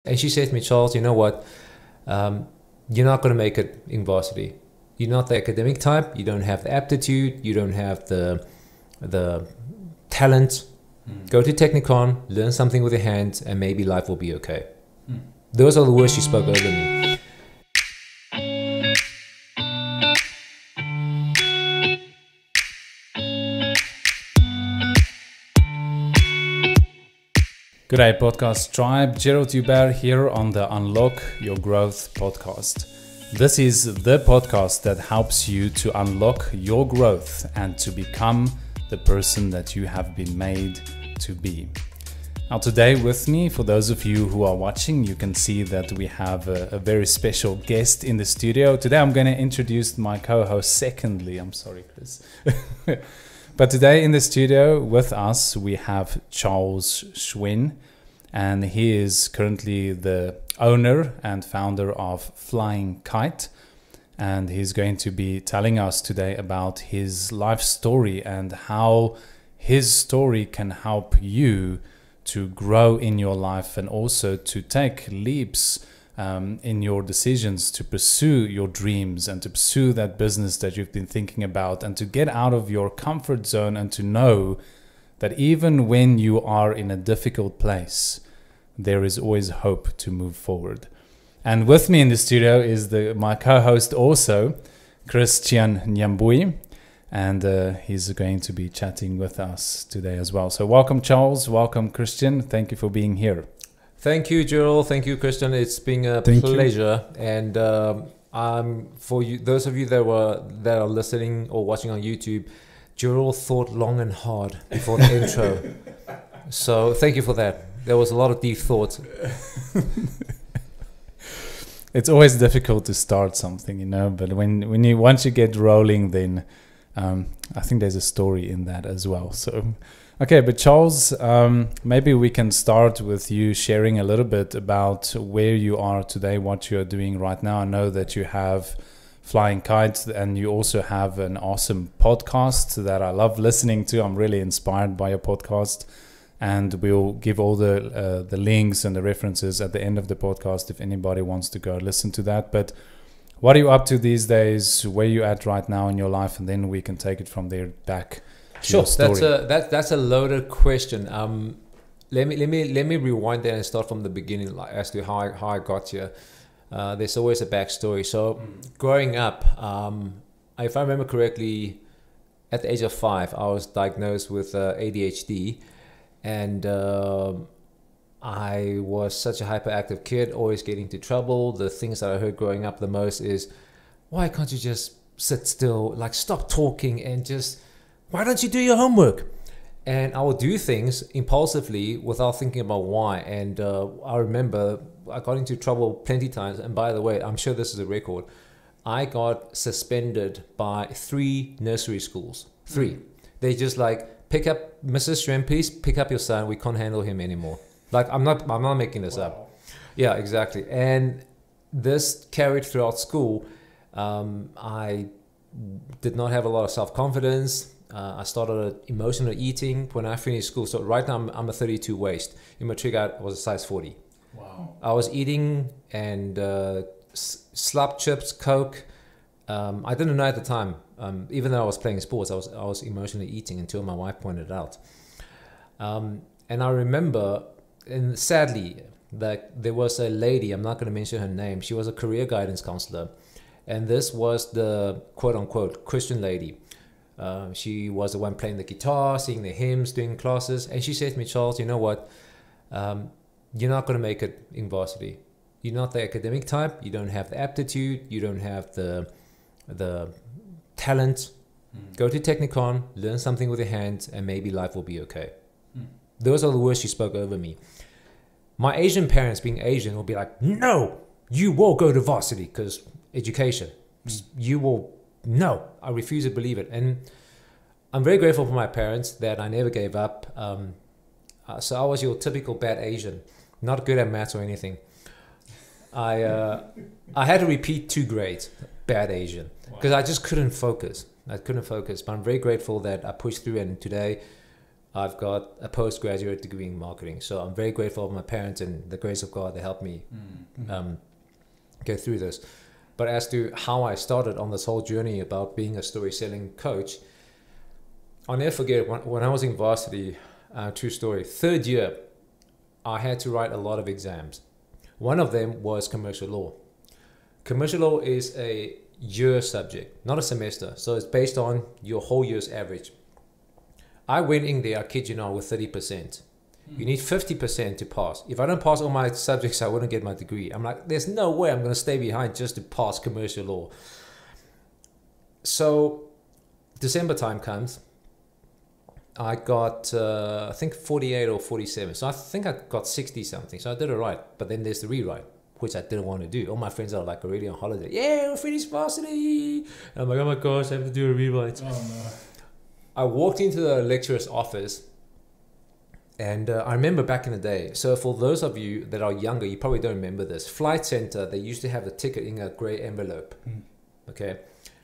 And she said to me, Charles, you know what? You're not going to make it in varsity. You're not the academic type. You don't have the aptitude. You don't have the talent. Go to Technicon, learn something with your hands, and maybe life will be okay. Those are the words she spoke over me. G'day podcast tribe, Gerald Hubert here on the Unlock Your Growth podcast. This is the podcast that helps you to unlock your growth and to become the person that you have been made to be. Now today with me, for those of you who are watching, you can see that we have a very special guest in the studio. Today I'm going to introduce my co-host secondly. I'm sorry, Chris. But today in the studio with us, we have Charles Hsuan, and he is currently the owner and founder of Flying Kite. And he's going to be telling us today about his life story and how his story can help you to grow in your life and also to take leaps in your decisions to pursue your dreams and to pursue that business that you've been thinking about and to get out of your comfort zone and to know that even when you are in a difficult place, there is always hope to move forward. And with me in the studio is my co-host also, Christian Nyambui, and he's going to be chatting with us today as well. So welcome Charles, welcome Christian, thank you for being here. Thank you, Gerald. Thank you, Christian. It's been a pleasure. And for you, those of you that are listening or watching on YouTube, Gerald thought long and hard before the intro. So thank you for that. There was a lot of deep thought. It's always difficult to start something, you know, but once you get rolling, then I think there's a story in that as well. So. Okay, but Charles, maybe we can start with you sharing a little bit about where you are today, what you're doing right now. I know that you have Flying Kites and you also have an awesome podcast that I love listening to. I'm really inspired by your podcast, and we'll give all the links and the references at the end of the podcast if anybody wants to go listen to that. But what are you up to these days? Where are you at right now in your life? And then we can take it from there back. Sure, that's a loaded question. Let me rewind that and start from the beginning, as to how I got here. There's always a backstory. So, growing up, if I remember correctly, at the age of 5, I was diagnosed with ADHD, and I was such a hyperactive kid, always getting into trouble. The things that I heard growing up the most is, "Why can't you just sit still? Like, stop talking and just." Why don't you do your homework? And I would do things impulsively without thinking about why. And I remember I got into trouble plenty times. And by the way, I'm sure this is a record. I got suspended by 3 nursery schools. 3. They just like, pick up Mrs. Hsuan, please pick up your son. We can't handle him anymore. Like, I'm not making this up. Yeah, exactly. And this carried throughout school. I did not have a lot of self-confidence. I started emotional eating when I finished school. So right now I'm a 32 waist. In matric I was a size 40. Wow. I was eating and slop chips, Coke. I didn't know at the time. Even though I was playing sports, I was emotionally eating until my wife pointed it out. And I remember, and sadly, that there was a lady. I'm not going to mention her name. She was a career guidance counselor, and this was the quote unquote Christian lady. She was the one playing the guitar, singing the hymns, doing classes. And she said to me, Charles, you know what? You're not going to make it in varsity. You're not the academic type. You don't have the aptitude. You don't have the talent. Go to Technicon, learn something with your hands, and maybe life will be okay. Those are the words she spoke over me. My Asian parents, being Asian, will be like, no, you will go to varsity because education. You will. No, I refuse to believe it. And I'm very grateful for my parents that I never gave up. So I was your typical bad Asian, not good at maths or anything. I had to repeat 2 grades, bad Asian, because I just couldn't focus. But I'm very grateful that I pushed through, and today I've got a postgraduate degree in marketing. So I'm very grateful for my parents and the grace of God that helped me go through this. But as to how I started on this whole journey about being a story selling coach, I'll never forget when I was in varsity, true story, third year, I had to write a lot of exams. One of them was commercial law. Commercial law is a year subject, not a semester. So it's based on your whole year's average. I went in there, I kid you not, with 30%. You need 50% to pass. If I don't pass all my subjects, I wouldn't get my degree. I'm like, there's no way I'm going to stay behind just to pass commercial law. So December time comes. I got, I think 48 or 47. So I think I got 60 something. So I did it right. But then there's the rewrite, which I didn't want to do. All my friends are like already on holiday. Yeah, we're finished varsity. And I'm like, oh my gosh, I have to do a rewrite. Oh no. I walked into the lecturer's office, and I remember back in the day. So for those of you that are younger, you probably don't remember this. Flight Center, they used to have the ticket in a grey envelope. Okay.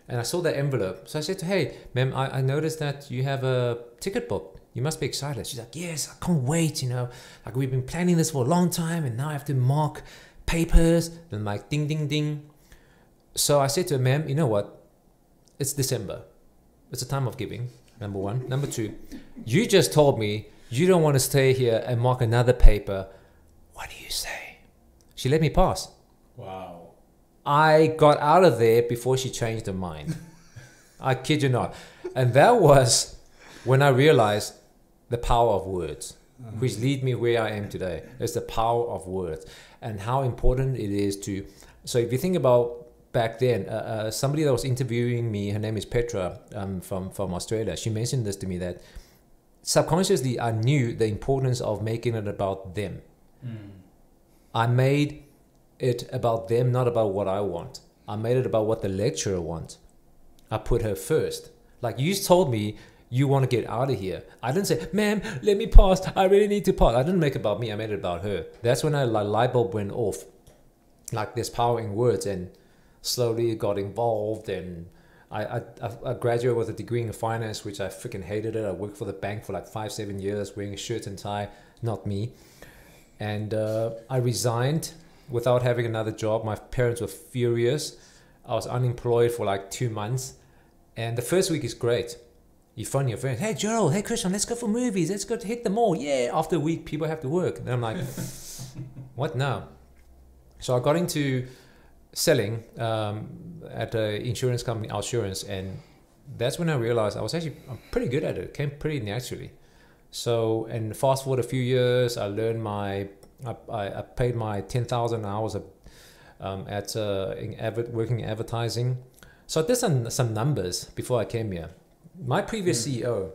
And I saw that envelope. So I said to her, hey, ma'am, I noticed that you have a ticket book. You must be excited. She's like, yes, I can't wait, you know. Like, we've been planning this for a long time, and now I have to mark papers. And I'm like, ding, ding, ding. So I said to her, ma'am, you know what? It's December. It's a time of giving, number one. Number two, you just told me you don't want to stay here and mark another paper. What do you say? She let me pass. Wow. I got out of there before she changed her mind. I kid you not. And that was when I realized the power of words, which lead me where I am today. It's the power of words and how important it is to... So if you think about back then, somebody that was interviewing me, her name is Petra from Australia. She mentioned this to me, that subconsciously I knew the importance of making it about them. I made it about them, not about what I want. I made it about what the lecturer wants. I put her first. Like, you told me you want to get out of here. I didn't say, ma'am, let me pass. I really need to pass. I didn't make it about me. I made it about her. That's when a light bulb went off. Like, there's power in words, and slowly got involved. And I graduated with a degree in finance, which I freaking hated it. I worked for the bank for like 5-7 years, wearing a shirt and tie. Not me. And I resigned without having another job. My parents were furious. I was unemployed for like 2 months. And the first week is great. You phone your friends, hey Gerald, hey Christian, let's go for movies, let's go to hit the mall. Yeah, after a week, people have to work. And I'm like, what now? So I got into selling at an insurance company, Auxanō, and that's when I realized I'm pretty good at it. It came pretty naturally. So, and fast forward a few years, I learned I paid my 10,000 hours working in advertising. So I did some numbers before I came here. My previous CEO,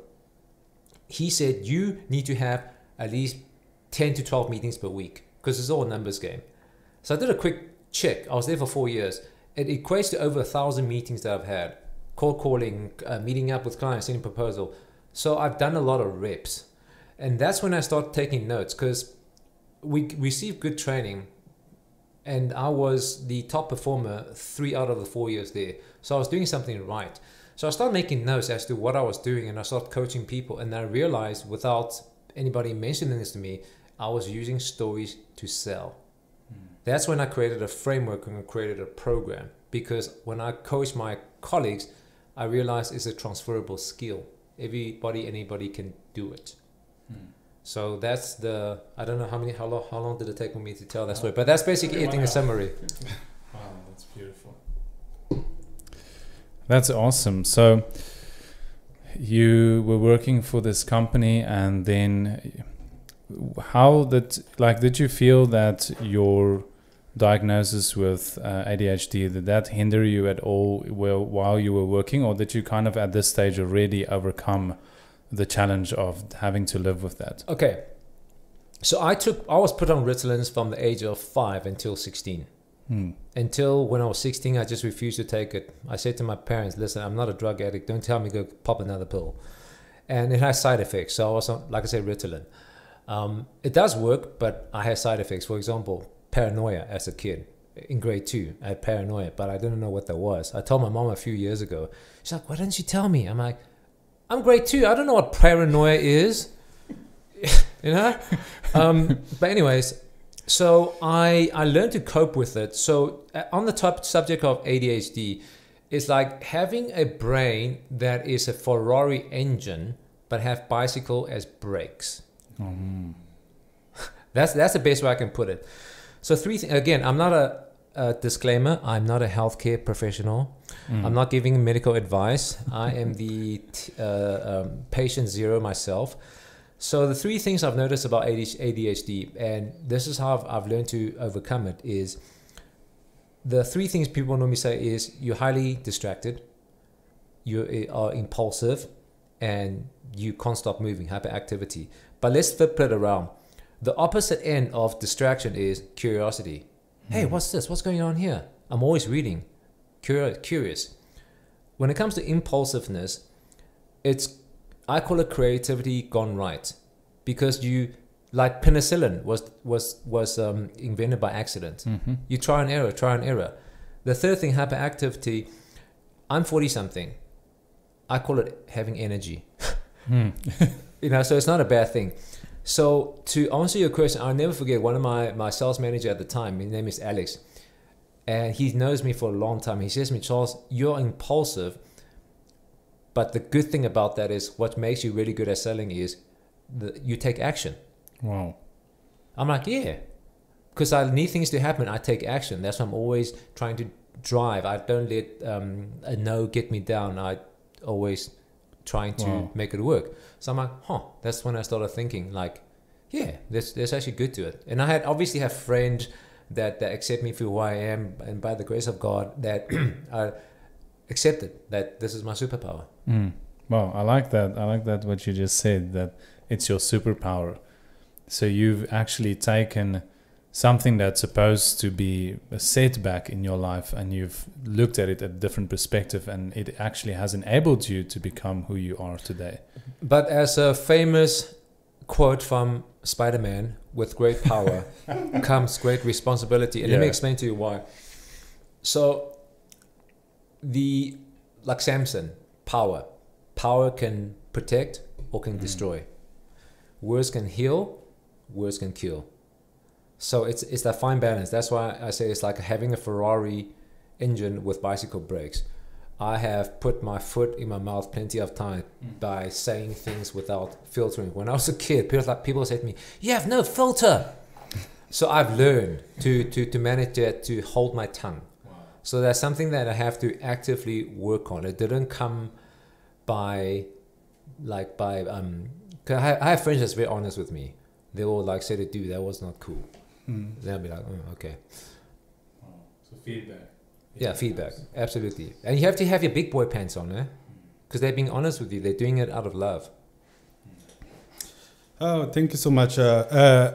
he said you need to have at least 10 to 12 meetings per week because it's all a numbers game. So I did a quick check. I was there for 4 years. It equates to over 1,000 meetings that I've had. Cold calling, meeting up with clients, sending proposal. So I've done a lot of reps. And that's when I started taking notes, because we received good training and I was the top performer 3 out of the 4 years there. So I was doing something right. So I started making notes as to what I was doing, and I started coaching people. And I realized, without anybody mentioning this to me, I was using stories to sell. That's when I created a framework and I created a program, because when I coach my colleagues, I realized it's a transferable skill. Anybody can do it. So that's I don't know how long did it take for me to tell that story, but that's basically it in a summary. Wow, that's beautiful. That's awesome. So you were working for this company, and then did you feel that your diagnosis with ADHD, did that hinder you at all while you were working, or did you kind of at this stage already overcome the challenge of having to live with that? Okay. So I was put on Ritalin from the age of 5 until 16. Until when I was 16, I just refused to take it. I said to my parents, listen, I'm not a drug addict. Don't tell me to go pop another pill. And it has side effects. So I was on, like I said, Ritalin. It does work, but I had side effects. For example, paranoia as a kid. In grade 2, I had paranoia, but I didn't know what that was. I told my mom a few years ago. She's like, why didn't you tell me? I'm like, I'm grade 2. I don't know what paranoia is. you know. But anyways, so I learned to cope with it. So on the top subject of ADHD, it's like having a brain that is a Ferrari engine but have bicycle as brakes. That's the best way I can put it. So three things. Again, I'm not a disclaimer. I'm not a healthcare professional. I'm not giving medical advice. I am the patient zero myself. So the three things I've noticed about ADHD, and this is how I've learned to overcome it, is the three things people normally say is you're highly distracted, you are impulsive, and you can't stop moving, hyperactivity. But let's flip it around. The opposite end of distraction is curiosity. Hey, what's this? What's going on here? I'm always reading. Curious. When it comes to impulsiveness, I call it creativity gone right, because you, like penicillin was invented by accident. You try and error. The third thing, hyperactivity. I'm 40 something. I call it having energy. You know, so it's not a bad thing. So to answer your question, I'll never forget one of my sales manager at the time. His name is Alex, and he knows me for a long time. He says to me, Charles, you're impulsive, but the good thing about that is what makes you really good at selling is you take action. Wow. I'm like, yeah, because I need things to happen. I take action. That's why I'm always trying to drive. I don't let a no get me down. I always trying to make it work. So I'm like, that's when I started thinking like, yeah, there's actually good to it. And I obviously have friends that accept me for who I am, and by the grace of God that I accepted that this is my superpower. Wow, I like that. I like that what you just said, that it's your superpower. So you've actually taken something that's supposed to be a setback in your life, and you've looked at it at a different perspective, and it actually has enabled you to become who you are today. But as a famous quote from Spider-Man, with great power comes great responsibility. And let me explain to you why. So like Samson, power can protect or can destroy. Words can heal, words can kill. So it's that fine balance. That's why I say it's like having a Ferrari engine with bicycle brakes. I have put my foot in my mouth plenty of time by saying things without filtering. When I was a kid, people said to me, "You have no filter." So I've learned to manage that, to hold my tongue. Wow. So that's something that I have to actively work on. It didn't come by cause I have friends that's very honest with me. They will like say to do that was not cool. They'll be like, okay. Wow. So feedback. Yeah, feedback. Absolutely. And you have to have your big boy pants on, because they're being honest with you. They're doing it out of love. Oh, thank you so much. I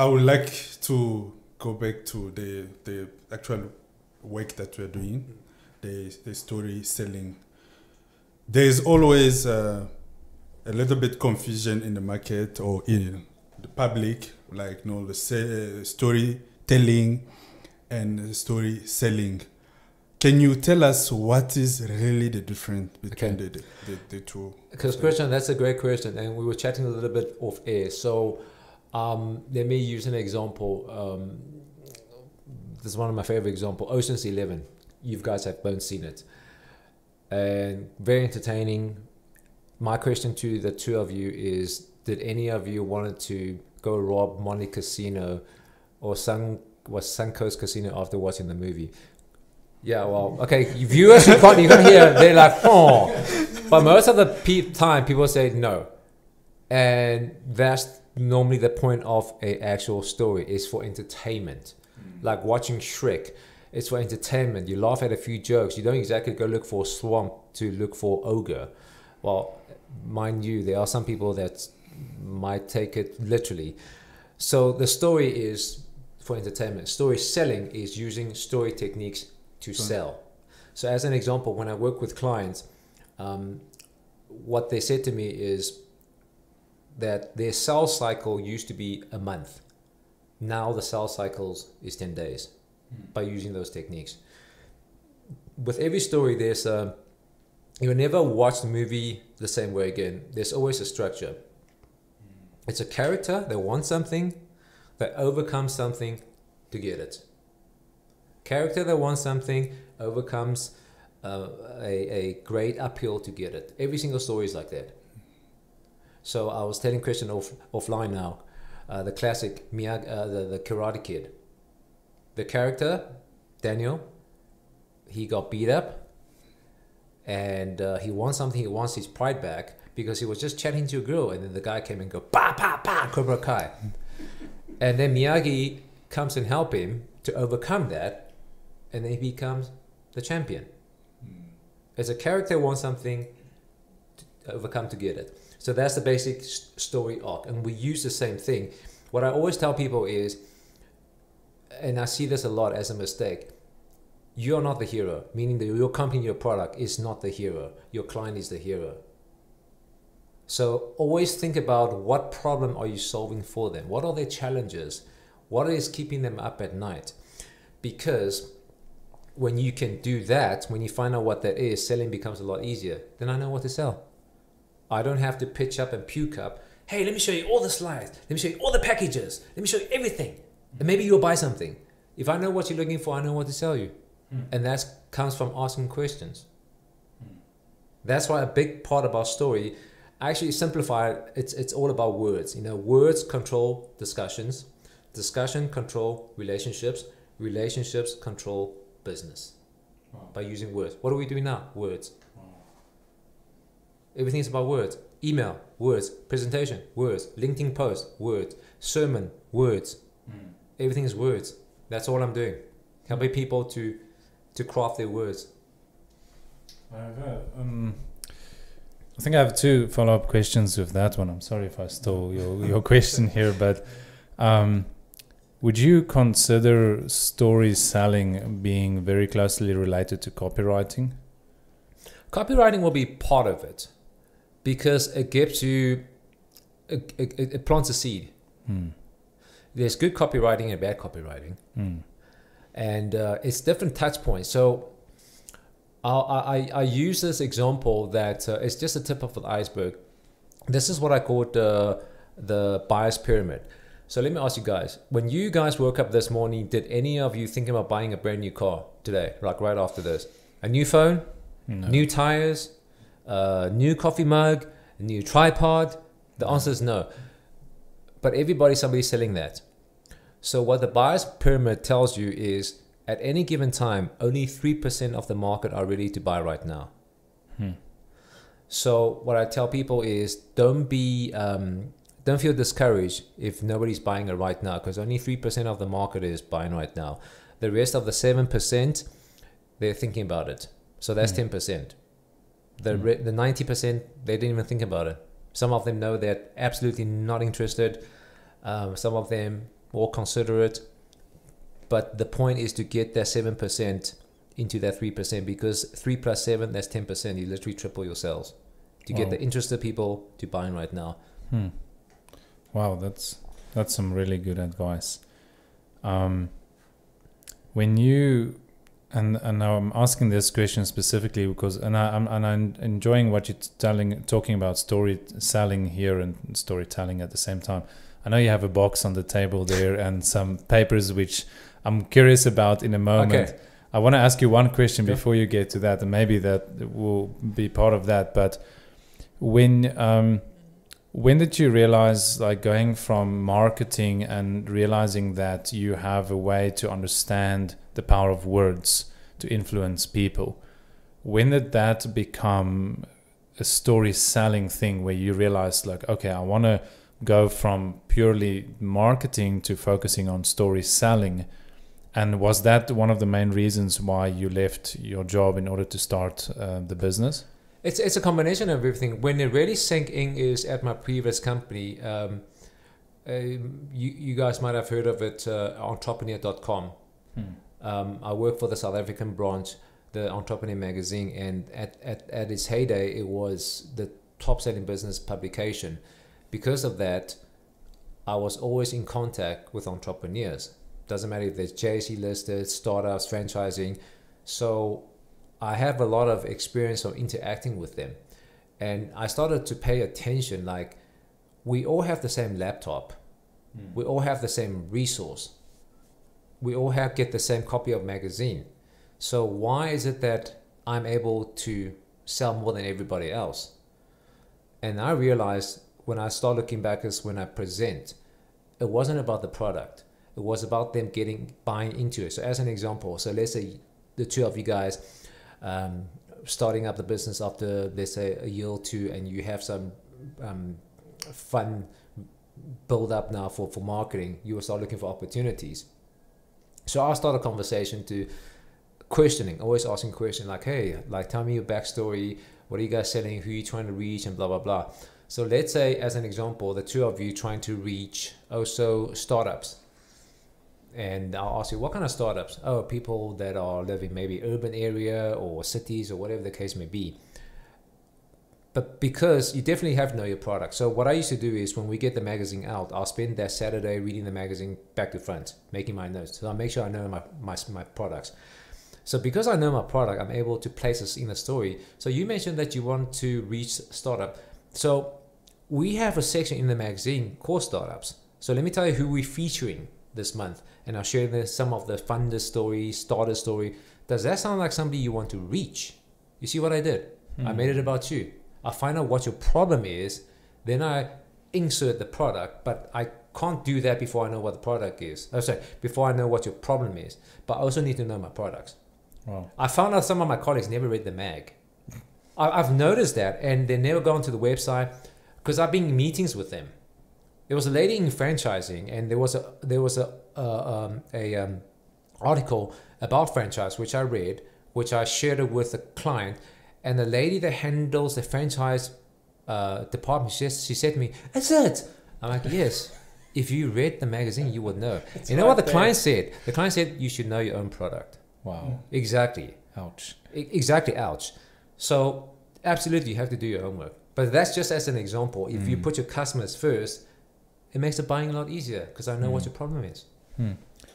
would like to go back to the actual work that we're doing, the story selling. There's always a little bit confusion in the market or in the public, like the storytelling and story selling. Can you tell us what is really the difference between the two? Because question, that's a great question, and we were chatting a little bit off air. So let me use an example. This is one of my favorite examples, Ocean's 11. You guys have both seen it, and very entertaining. My question to the two of you is: did any of you wanted to go rob Monte Casino or Suncoast Casino after watching the movie? Yeah, well, okay, viewers, you can't hear, they're like, oh. But most of the time, people say no. And that's normally the point of an actual story, is for entertainment. Like watching Shrek, it's for entertainment. You laugh at a few jokes. You don't exactly go look for a swamp to look for ogre. Well, mind you, there are some people that might take it literally. So the story is for entertainment. Story selling is using story techniques to sell. So as an example, when I work with clients, what they said to me is that their sales cycle used to be a month. Now the sales cycles is 10 days by using those techniques. With every story, there's you'll never watch the movie the same way again. There's always a structure. It's a character that wants something, that overcomes something to get it. Character that wants something, overcomes a great uphill to get it. Every single story is like that. So I was telling Christian offline now, the classic the Karate Kid. The character, Daniel, he got beat up, and he wants something. He wants his pride back because he was just chatting to a girl, and then the guy came and go, "Pa pa pa, Cobra Kai," and then Miyagi comes and help him to overcome that, and then he becomes the champion. As a character wants something to overcome to get it. So that's the basic story arc, and we use the same thing. What I always tell people is, and I see this a lot as a mistake, you're not the hero, meaning that your company, your product is not the hero. Your client is the hero. So always think about what problem are you solving for them? What are their challenges? What is keeping them up at night? Because when you can do that, when you find out what that is, selling becomes a lot easier. Then I know what to sell. I don't have to pitch up and puke up. Hey, let me show you all the slides. Let me show you all the packages. Let me show you everything. And maybe you'll buy something. If I know what you're looking for, I know what to sell you. And that comes from asking questions. That's why a big part of our story, I actually simplify it. It's all about words. Words control discussions. Discussion control relationships. Relationships control business. Wow. By using words. What are we doing now? Words. Wow. Everything's about words. Email, words. Presentation, words. LinkedIn post, words. Sermon, words. Everything is words. That's all I'm doing. Helping people to craft their words. I think I have two follow-up questions with that one. I'm sorry if I stole your question here, but would you consider story selling being very closely related to copywriting? Copywriting will be part of it because it gives you, it plants a seed. There's good copywriting and bad copywriting. And it's different touch points. So I use this example that it's just the tip of the iceberg. This is what I call the buyer's pyramid. So let me ask you guys, when you guys woke up this morning, did any of you think about buying a brand new car today, like right after this? A new phone, No. new tires, new coffee mug, new tripod? The answer is no. But somebody's selling that. So what the buyer's pyramid tells you is at any given time, only 3% of the market are ready to buy right now. So what I tell people is don't feel discouraged if nobody's buying it right now, because only 3% of the market is buying right now. The rest of the 7%, they're thinking about it. So that's 10%. The 90%, they didn't even think about it. Some of them know they're absolutely not interested. Some of them will consider it. But the point is to get that 7% into that 3%, because 3 plus 7, that's 10%. You literally triple your sales to get the interested people to buying right now. Wow, that's some really good advice. When you and now I'm asking this question specifically because I'm enjoying what you're talking about story selling here and storytelling at the same time. I know you have a box on the table there and some papers which I'm curious about in a moment. Okay. I want to ask you one question before you get to that, and maybe that will be part of that. But when did you realize, like going from marketing and realizing that you have a way to understand the power of words to influence people? When did that become a story selling thing where you realized like, okay, I want to go from purely marketing to focusing on story selling? And was that one of the main reasons why you left your job in order to start the business? It's a combination of everything. When it really sank in is at my previous company. You guys might have heard of it, entrepreneur.com. I work for the South African branch, the Entrepreneur magazine, and at its heyday, it was the top-selling business publication. Because of that, I was always in contact with entrepreneurs. Doesn't matter if there's JSE listed, startups, franchising. So I have a lot of experience of interacting with them. And I started to pay attention, like, we all have the same laptop. We all have the same resource. We all get the same copy of magazine. So why is it that I'm able to sell more than everybody else? And I realized when I start looking back is when I present, it wasn't about the product. It was about them buying into it. So as an example, so let's say the two of you guys starting up the business after, let's say, a year or two, and you have some fun build up now for marketing, you will start looking for opportunities. So I'll start a conversation to questioning, always asking questions like, hey, like, tell me your backstory. What are you guys selling? Who are you trying to reach? And blah, blah, blah. So let's say, as an example, the two of you trying to reach also startups. And I'll ask you, what kind of startups? Oh, people that are living maybe urban area or cities or whatever the case may be. But because you definitely have to know your product. So what I used to do is when we get the magazine out, I'll spend that Saturday reading the magazine back to front, making my notes. So I'll make sure I know my products. So because I know my product, I'm able to place this in the story. So you mentioned that you want to reach startup. So we have a section in the magazine called startups. So let me tell you who we're featuring this month. And I'll share some of the funder story, starter story. Does that sound like somebody you want to reach? You see what I did? I made it about you. I find out what your problem is. Then I insert the product, but I can't do that before I know what the product is. Oh, sorry, before I know what your problem is. But I also need to know my products. Wow. I found out some of my colleagues never read the mag. I've noticed that, and they never gone to the website because I've been in meetings with them. There was a lady in franchising, and there was a article about franchise which I read, which I shared it with a client, and the lady that handles the franchise department, she said to me, "That's it." I'm like, "Yes. If you read the magazine, you would know." You know what the client said? The client said, "You should know your own product." Wow. Exactly. Ouch. Exactly. Ouch. So absolutely, you have to do your homework. But that's just as an example. If you put your customers first, it makes the buying a lot easier because I know what your problem is.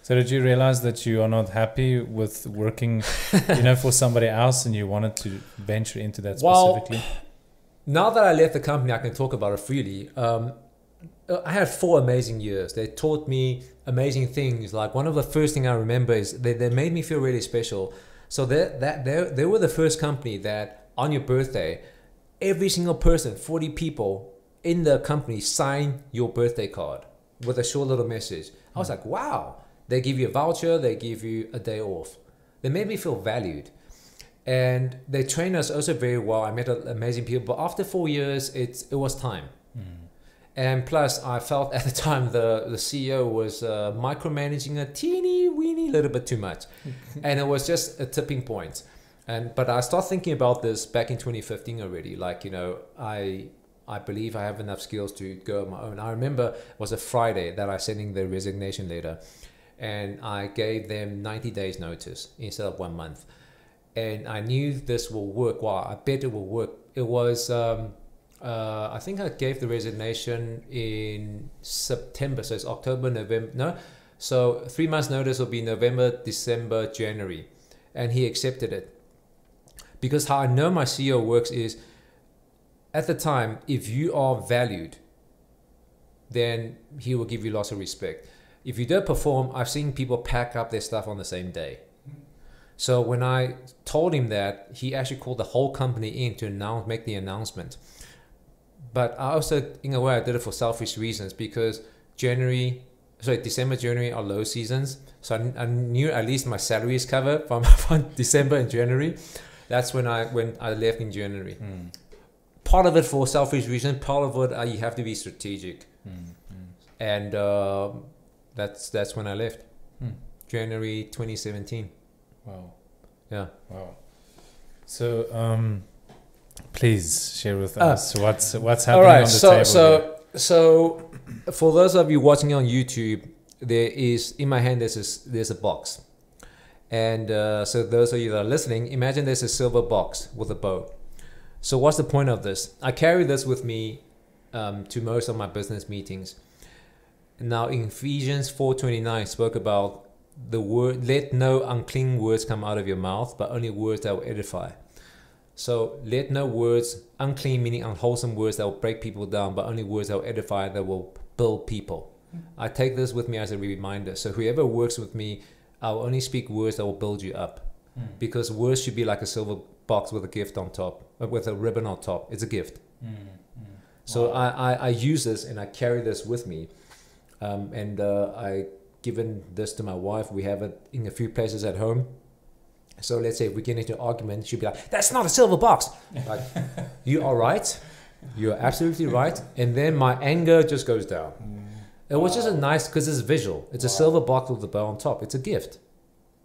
So did you realize that you are not happy with working, for somebody else, and you wanted to venture into that specifically? Well, now that I left the company, I can talk about it freely. I had 4 amazing years. They taught me amazing things. Like one of the first things I remember is they made me feel really special. So they were the first company that on your birthday, every single person, 40 people in the company sign your birthday card with a short little message. I was like, wow. They give you a voucher. They give you a day off. They made me feel valued. And they trained us also very well. I met amazing people. But after 4 years, it was time. And plus, I felt at the time the CEO was micromanaging a teeny weeny little bit too much. And it was just a tipping point. But I started thinking about this back in 2015 already. Like, I believe I have enough skills to go on my own. I remember it was a Friday that I sent in the resignation letter. And I gave them 90 days notice instead of 1 month. And I knew this will work. Wow, I bet it will work. It was... I think I gave the resignation in September, so it's October, November. No, so 3 months notice will be November, December, January, and he accepted it. Because how I know my CEO works is, at the time, if you are valued, then he will give you lots of respect. If you don't perform, I've seen people pack up their stuff on the same day. So when I told him that, he actually called the whole company in to make the announcement. But I also, in a way, I did it for selfish reasons because December, January are low seasons. So I knew at least my salary is covered from December and January. That's when I left in January. Part of it for selfish reasons, part of it you have to be strategic. And that's when I left. January 2017. Wow. Yeah. Wow. So please share with us what's happening on the table. So for those of you watching on YouTube, there is in my hand there's a box, and so those of you that are listening, imagine there's a silver box with a bow. So what's the point of this? I carry this with me to most of my business meetings. Now in Ephesians 4:29 spoke about the word, let no unclean words come out of your mouth, but only words that will edify. So let no words, unclean meaning unwholesome words that will break people down, but only words that will edify, that will build people. I take this with me as a reminder. So whoever works with me, I will only speak words that will build you up. Because words should be like a silver box with a gift on top, with a ribbon on top. It's a gift. So I use this and I carry this with me. I given this to my wife. We have it in a few places at home. So let's say if we get into an argument, she'll be like, "That's not a silver box." Like, you are right. You're absolutely right. And then my anger just goes down. It was just a nice, because it's visual. It's a silver box with a bow on top. It's a gift.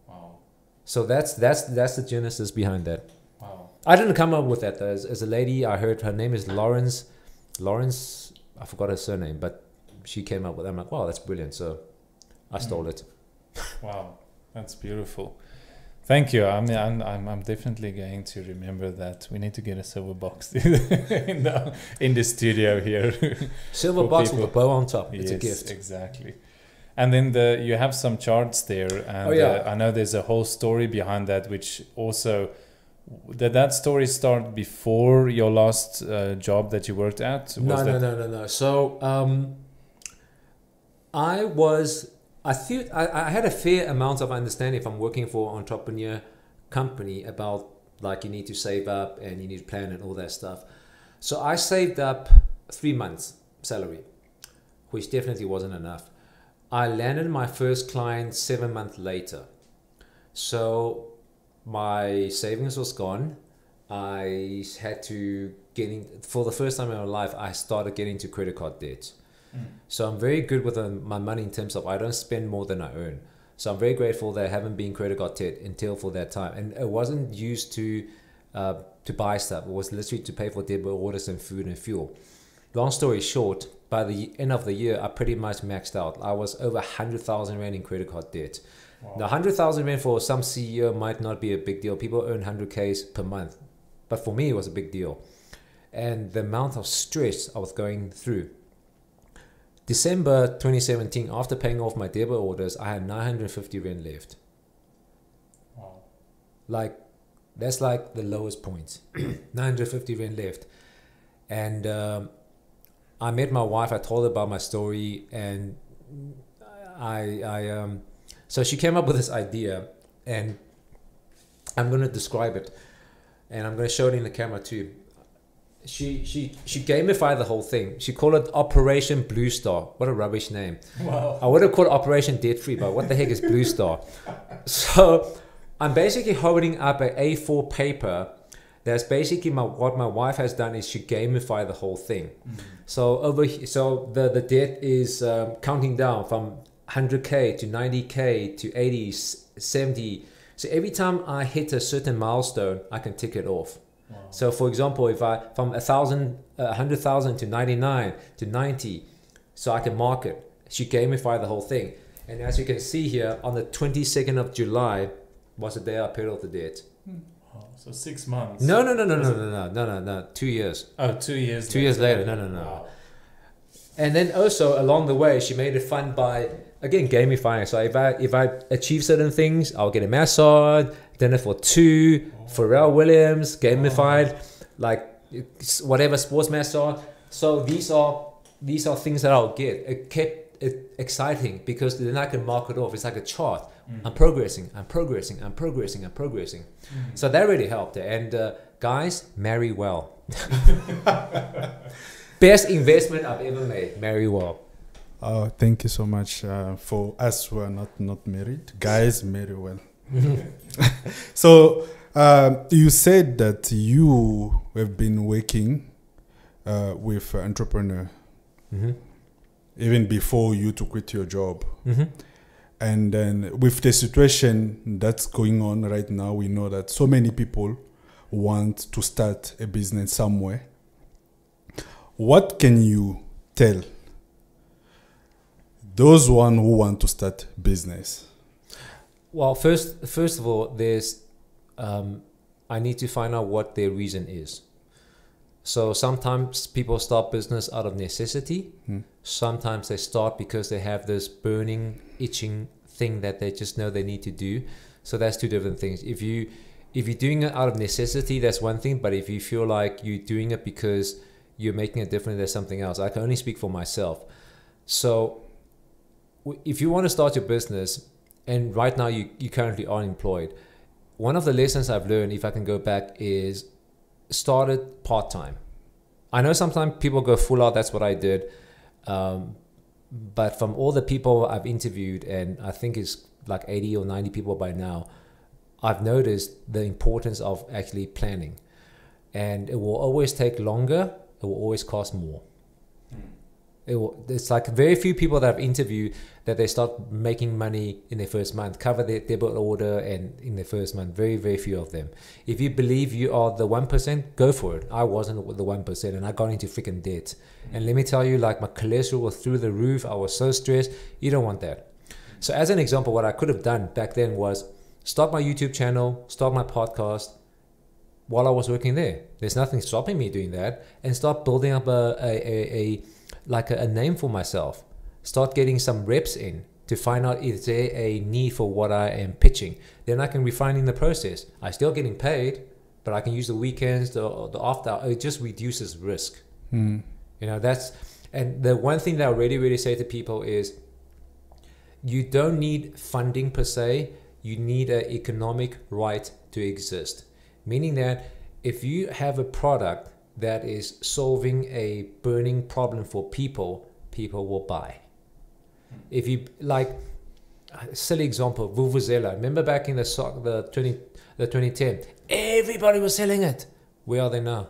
Wow. So that's the genesis behind that. Wow. I didn't come up with that. As a lady, I heard her name is Lawrence, I forgot her surname, but she came up with it. I'm like, wow, that's brilliant. So I stole it. Wow, that's beautiful. Thank you. I mean, I'm definitely going to remember that. We need to get a silver box in the studio here. Silver box with a bow on top. It's a gift. Exactly. And then you have some charts there, and I know there's a whole story behind that, which also did that story start before your last job that you worked at? No. So I had a fair amount of understanding if I'm working for an entrepreneur company about, like, you need to save up and you need to plan and all that stuff. So I saved up 3 months salary, which definitely wasn't enough. I landed my first client 7 months later. So my savings was gone. I had to for the first time in my life, I started getting into credit card debt. So I'm very good with my money in terms of I don't spend more than I earn. So I'm very grateful that I haven't been credit card debt until for that time. And it wasn't used to buy stuff. It was literally to pay for debit orders and food and fuel. Long story short, by the end of the year, I pretty much maxed out. I was over 100,000 Rand in credit card debt. Wow. Now, 100,000 Rand for some CEO might not be a big deal. People earn 100Ks per month. But for me, it was a big deal. And the amount of stress I was going through. December 2017, after paying off my debit orders, I had 950 Rand left. Wow. Like, that's like the lowest point. 950 Rand left. And I met my wife, I told her about my story, and so she came up with this idea, and I'm going to describe it, and I'm going to show it in the camera too. She gamified the whole thing. She called it Operation Blue Star. What a rubbish name. Wow. I would have called Operation Debt Free, but what the heck is Blue Star? So I'm basically holding up an A4 paper. That's basically what my wife has done is she gamified the whole thing. So the debt is counting down from 100K to 90K to 80, 70. So every time I hit a certain milestone, I can tick it off. Wow. So for example, if I from 100,000 to 99 to 90, so I can mark it. She gamified the whole thing. And as you can see here, on the 22nd of July was the day I paid off the debt. Oh, so 6 months. No. 2 years. Oh, 2 years. 2 years later. No. Wow. And then also along the way, she made it fun by, again, gamifying. So if I achieve certain things, I'll get a massage, dinner for two, Pharrell Williams, gamified, like whatever, sports massage. So these are things that I'll get. It kept it exciting because then I can mark it off. It's like a chart. I'm progressing. So that really helped. And guys, marry well. Best investment I've ever made. Marry well. Thank you so much for us who are not married. Guys, marry well. So you said that you have been working with entrepreneur even before you to quit your job. And then with the situation that's going on right now, we know that so many people want to start a business somewhere. What can you tell those one who want to start business? Well, first of all, there's I need to find out what their reason is. So sometimes people start business out of necessity. Sometimes they start because they have this burning, itching thing that they just know they need to do. So that's two different things. If If you're doing it out of necessity, that's one thing. But if you feel like you're doing it because you're making a difference, there's something else. I can only speak for myself. So if you want to start your business, and right now you currently are employed, one of the lessons I've learned, if I can go back, is start it part-time. I know sometimes people go full out. That's what I did. But from all the people I've interviewed, and I think it's like 80 or 90 people by now, I've noticed the importance of actually planning. And it will always take longer. It will always cost more. It's like very few people that I've interviewed that they start making money in their first month, cover their debit order and in their first month. Very, very few of them. If you believe you are the 1%, go for it. I wasn't the 1% and I got into freaking debt. And let me tell you, like my cholesterol was through the roof. I was so stressed. You don't want that. So as an example, what I could have done back then was start my YouTube channel, start my podcast while I was working there. There's nothing stopping me doing that, and start building up a name for myself. Start getting some reps in to find out is there a need for what I am pitching. Then I can refine in the process. I'm still getting paid, but I can use the weekends, the after. It just reduces risk. You know, and the one thing that I really say to people is you don't need funding per se. You need an economic right to exist. Meaning that if you have a product that is solving a burning problem for people, people will buy. If you like, a silly example, Vuvuzela. Remember back in the 2010, everybody was selling it. Where are they now?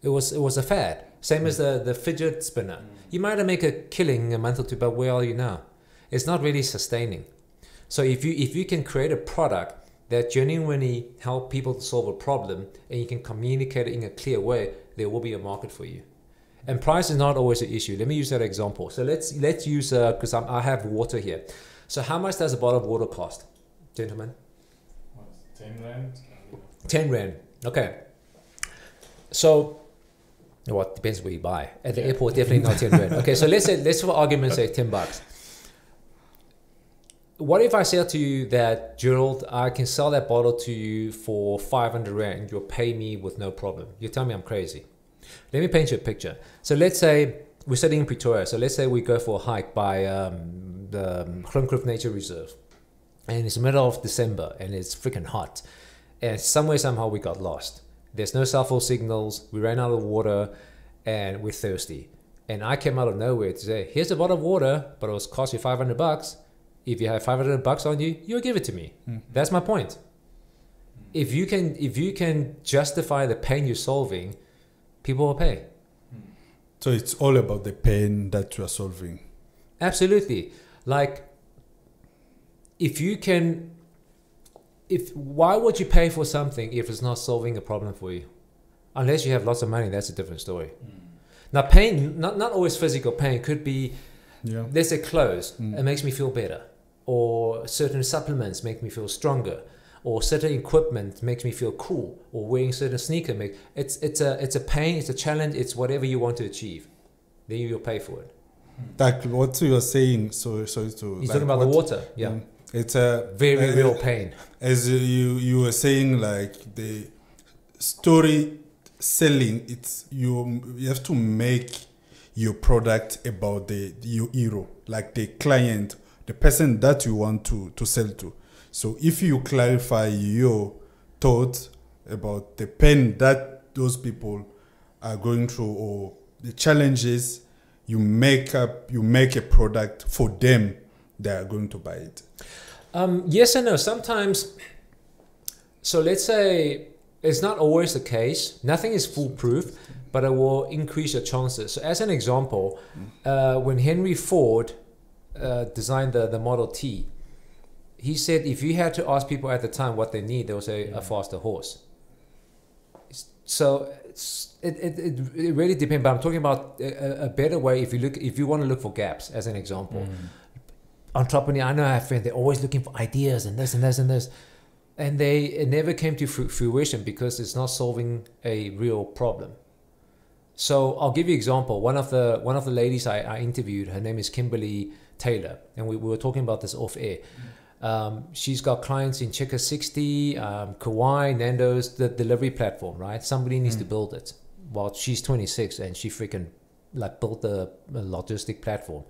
It was a fad. Same as the fidget spinner. You might have made a killing a month or two, but where are you now? It's not really sustaining. So if you can create a product that genuinely help people to solve a problem, and you can communicate it in a clear way, there will be a market for you. And price is not always an issue. Let me use that example. So let's use, because I have water here. So how much does a bottle of water cost, gentlemen? 10 Rand. 10 Rand. Okay. So, what depends where you buy. At the airport, definitely not 10 Rand. Okay, so let's for argument's sake, $10. What if I say to you that, Gerald, I can sell that bottle to you for 500 Rand. You'll pay me with no problem. You tell me I'm crazy. Let me paint you a picture. So let's say we're sitting in Pretoria. So let's say we go for a hike by the Groenkloof Nature Reserve. And it's the middle of December and it's freaking hot. And somehow we got lost. There's no cell phone signals. We ran out of water and we're thirsty. And I came out of nowhere to say, here's a bottle of water, but it will cost you $500. If you have $500 on you, you'll give it to me. That's my point. If you can justify the pain you're solving, people will pay. So it's all about the pain that you are solving. Absolutely. Like, why would you pay for something if it's not solving a problem for you? Unless you have lots of money, that's a different story. Now, pain, not always physical pain, could be, let's say clothes, it makes me feel better. Or certain supplements make me feel stronger. Or certain equipment makes me feel cool, or wearing certain sneaker it's a pain, it's a challenge, it's whatever you want to achieve. Then you'll pay for it. Like what you are saying, so to you're talking about the water, it's a very real pain. As you were saying, like the story selling, it's you have to make your product about your hero, like the client, the person that you want to sell to. So if you clarify your thoughts about the pain that those people are going through or the challenges, you make a product for them, they are going to buy it. Yes and no. Sometimes, so let's say it's not always the case. Nothing is foolproof, but it will increase your chances. So as an example, when Henry Ford designed the Model T, he said if you had to ask people at the time what they need, they would say a faster horse. So it really depends. But I'm talking about a better way. If you want to look for gaps, as an example, entrepreneur. I know I have friends. They're always looking for ideas and this and this and this, and it never came to fruition because it's not solving a real problem. So I'll give you an example. One of the ladies I interviewed, her name is Kimberly Taylor, and we were talking about this off air. She's got clients in Checker 60, Kauai, Nando's, the delivery platform, right? Somebody needs to build it. Well, she's 26 and she freaking like built a logistic platform.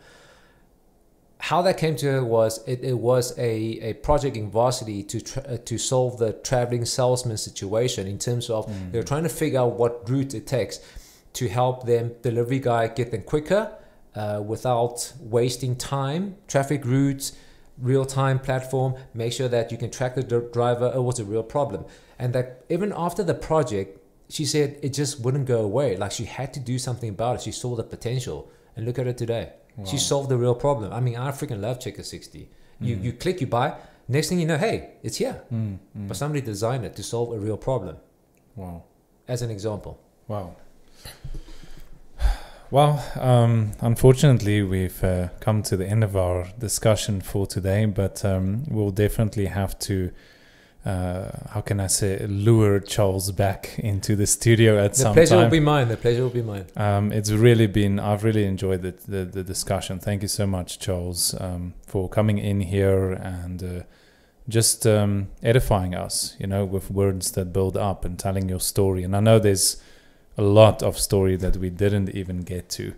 How that came to her was it was a project in varsity to solve the traveling salesman situation, in terms of they were trying to figure out what route it takes to help them delivery guy get them quicker without wasting time, traffic routes, real-time platform, make sure that you can track the driver. It was a real problem. And that even after the project, she said it just wouldn't go away. Like, she had to do something about it. She saw the potential, and look at it today. Wow. She solved the real problem. I mean, I freaking love Checker 60. You click, you buy, next thing you know, hey, it's here. But somebody designed it to solve a real problem. Wow. As an example. Wow. Well, unfortunately, we've come to the end of our discussion for today, but we'll definitely have to, how can I say, lure Charles back into the studio at some time. The pleasure will be mine. The pleasure will be mine. It's really been, I've really enjoyed the discussion. Thank you so much, Charles, for coming in here and just edifying us, with words that build up and telling your story. And I know there's a lot of story that we didn't even get to.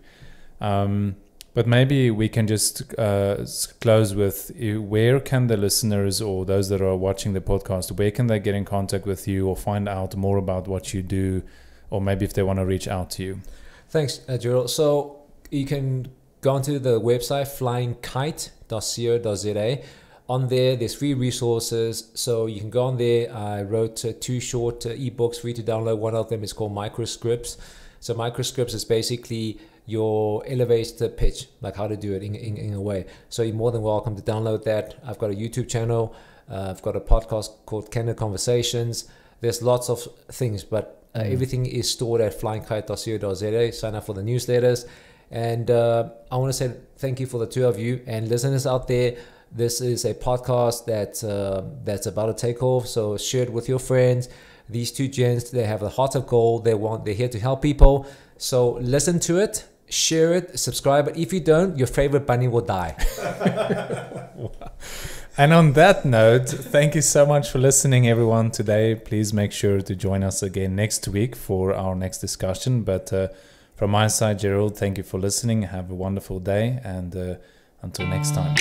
But maybe we can just close with, where can the listeners or those that are watching the podcast, where can they get in contact with you or find out more about what you do, or maybe if they want to reach out to you? Thanks, Gerald. So you can go onto the website, flyingkite.co.za. On there, there's free resources, so you can go on there. I wrote 2 short ebooks for you to download. One of them is called Microscripts. So Microscripts is basically your elevator pitch, like how to do it in a way. So you're more than welcome to download that. I've got a YouTube channel. I've got a podcast called Candid Conversations. There's lots of things, but everything is stored at flyingkite.co.za. Sign up for the newsletters. And I want to say thank you for the 2 of you and listeners out there. This is a podcast that's about to take off, so share it with your friends. These 2 gents, they have a heart of gold. They're here to help people. So listen to it, share it, subscribe. But if you don't, your favorite bunny will die. And on that note, thank you so much for listening, everyone, today. Please make sure to join us again next week for our next discussion. But from my side, Gerald, thank you for listening. Have a wonderful day, and until next time.